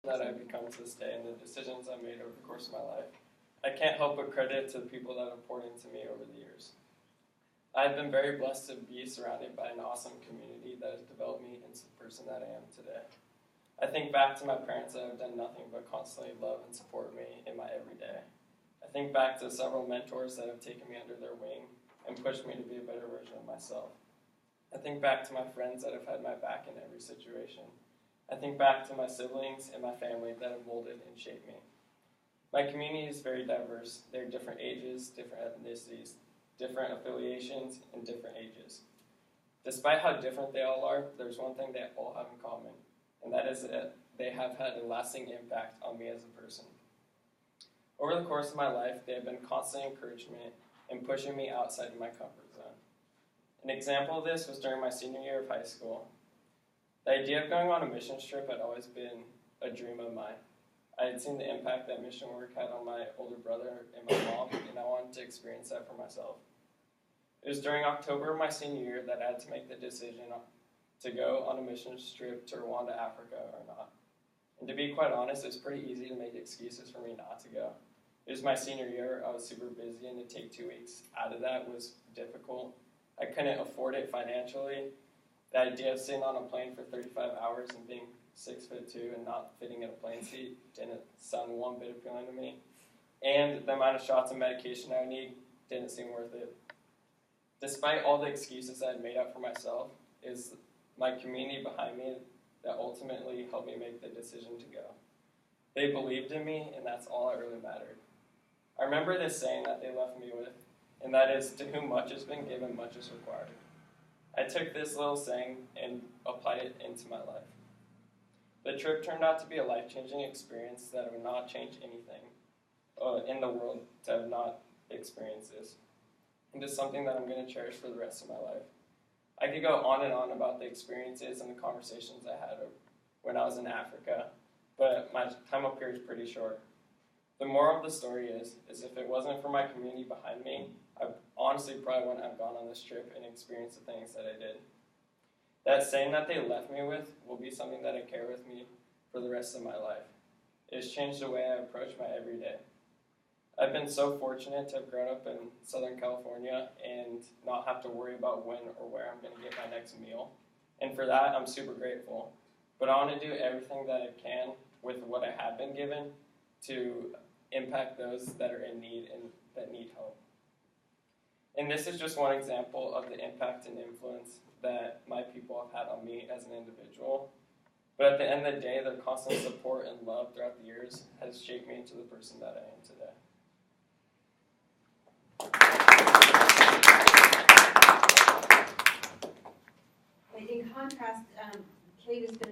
that I've become to this day and the decisions I've made over the course of my life. I can't help but credit to the people that have poured into me over the years. I've been very blessed to be surrounded by an awesome community that has developed me into the person that I am today. I think back to my parents that have done nothing but constantly love and support me in my everyday. I think back to several mentors that have taken me under their wing and pushed me to be a better version of myself. I think back to my friends that have had my back in every situation. I think back to my siblings and my family that have molded and shaped me. My community is very diverse. There are different ages, different ethnicities, different affiliations, and different ages. Despite how different they all are, there's one thing they all have in common, and that is that they have had a lasting impact on me as a person. Over the course of my life, they have been constant encouragement and pushing me outside of my comfort zone. An example of this was during my senior year of high school. The idea of going on a mission trip had always been a dream of mine. I had seen the impact that mission work had on my older brother and my mom, and I wanted to experience that for myself. It was during October of my senior year that I had to make the decision to go on a mission trip to Rwanda, Africa, or not. And to be quite honest, it was pretty easy to make excuses for me not to go. It was my senior year, I was super busy, and to take 2 weeks out of that was difficult. I couldn't afford it financially. The idea of sitting on a plane for 35 hours and being 6'2" and not fitting in a plane seat didn't sound one bit appealing to me. And the amount of shots and medication I would need didn't seem worth it. Despite all the excuses I had made up for myself, it was my community behind me that ultimately helped me make the decision to go. They believed in me, and that's all that really mattered. I remember this saying that they left me with, and that is, to whom much has been given, much is required. I took this little saying and applied it into my life. The trip turned out to be a life-changing experience that I would not change anything in the world to have not experienced this. And it's something that I'm going to cherish for the rest of my life. I could go on and on about the experiences and the conversations I had when I was in Africa, but my time up here is pretty short. The moral of the story is if it wasn't for my community behind me, I honestly probably wouldn't have gone on this trip and experienced the things that I did. That saying that they left me with will be something that I carry with me for the rest of my life. It has changed the way I approach my everyday. I've been so fortunate to have grown up in Southern California and not have to worry about when or where I'm going to get my next meal. And for that, I'm super grateful. But I want to do everything that I can with what I have been given to impact those that are in need and that need help. And this is just one example of the impact and influence that my people have had on me as an individual. But at the end of the day, their constant support and love throughout the years has shaped me into the person that I am today. In contrast, Kate is going to